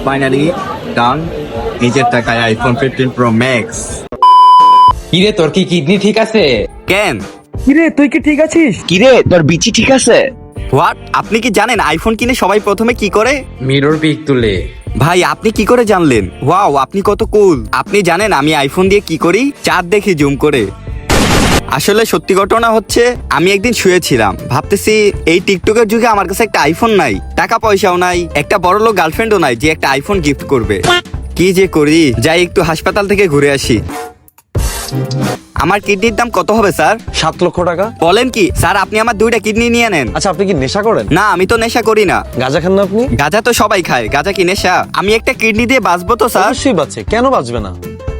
Finally ডান, নিজের টাকায় iPhone 15 pro max. কিরে তোর কি কিডনি ঠিক আছে? কেন? কিরে তুই কি ঠিক আছিস? কিরে তোর বিচি ঠিক আছে? হোয়াট? আপনি কি জানেন আইফোন কিনে সবাই প্রথমে কি করে? মিরর পিক তুলে। ভাই আপনি কি করে জানলেন? ওয়াও, আপনি কত কুল। আপনি জানেন আমি আইফোন দিয়ে কি করি? চাঁদ দেখি জুম করে। আসলে সত্যি ঘটনা হচ্ছে, আমি একদিন শুয়েছিলাম, ভাবতেছি এই টিকটকের যুগে আমার কাছে একটা আইফোন নাই, টাকা পয়সাও নাই, একটা বড়লোক গার্লফ্রেন্ডও নাই যে একটা আইফোন গিফট করবে। কি যে করি, যাই একটু হাসপাতাল থেকে ঘুরে আসি। আমার কিডনির দাম কত হবে স্যার? 7 লক্ষ টাকা। বলেন কি স্যার, আপনি আমার 2টা কিডনি নিয়ে নেন। আচ্ছা আপনি কি নেশা করেন? না, আমি তো নেশা করি না। গাঁজা খান না আপনি? গাঁজা তো সবাই খায়, গাঁজা কি নেশা? আমি একটা কিডনি দিয়ে বাঁচবো তো স্যার? অবশ্যই বাঁচে, কেন বাঁচবে না?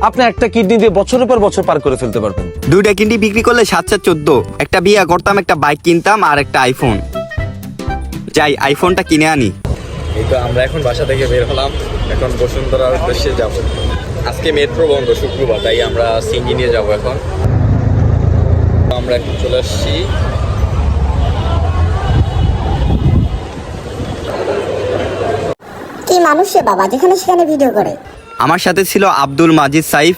আপনি একটা কিডনি দিয়ে বছরের পর বছর পার করে ফেলতে পারবেন। 2টা কিডনি বিক্রি করলে 7-14, একটা বিয়ে করতাম, একটা বাইক কিনতাম আর একটা আইফোন। যাই আইফোনটা কিনে আনি। এই তো আমরা এখন বাসা থেকে বের হলাম, এখন বসুন্ধরার উদ্দেশ্যে যাব। আজকে মেট্রো বন্ধ, শুক্রবার, তাই আমরা সিঙ্গি নিয়ে যাব। এখন আমরা এখন চলে আসছি। কি মানুষ রে বাবা, যেখানে সেখানে ভিডিও করে। আমার সাথে ছিল আব্দুল মাজিদ সাইফ।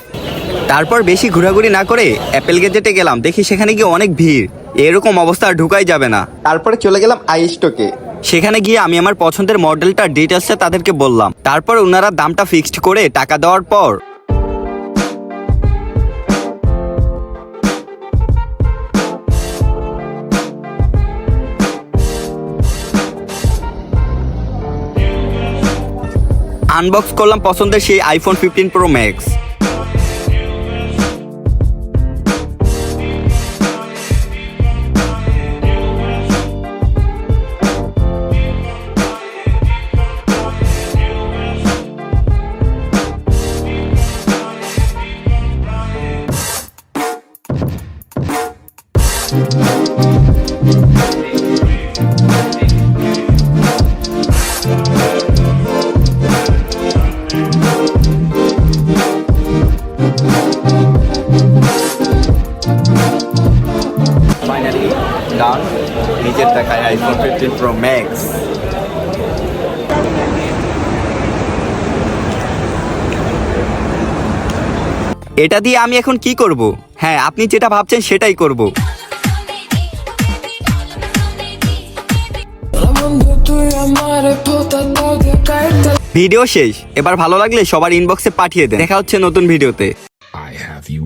তারপর বেশি ঘোরাঘুরি না করে অ্যাপেল গেজেটে গেলাম, দেখি সেখানে গিয়ে অনেক ভিড়, এরকম অবস্থা আর ঢুকাই যাবে না। তারপরে চলে গেলাম আইস্টোকে। সেখানে গিয়ে আমি আমার পছন্দের মডেলটার ডিটেলসটা তাদেরকে বললাম। তারপর ওনারা দামটা ফিক্সড করে টাকা দেওয়ার পর আনবক্স করলাম পছন্দের সেই আইফোন 15 প্রো ম্যাক্স। ফাইনালি ডান, নিজের টাকায় আইফোন 15 প্রো ম্যাক্স। এটা দিয়ে আমি এখন কি করব? হ্যাঁ, আপনি যেটা ভাবছেন সেটাই করব। ভিডিও শেষ। এবার ভালো লাগলে সবার ইনবক্সে পাঠিয়ে দেন। দেখা হচ্ছে নতুন ভিডিওতে। I have you.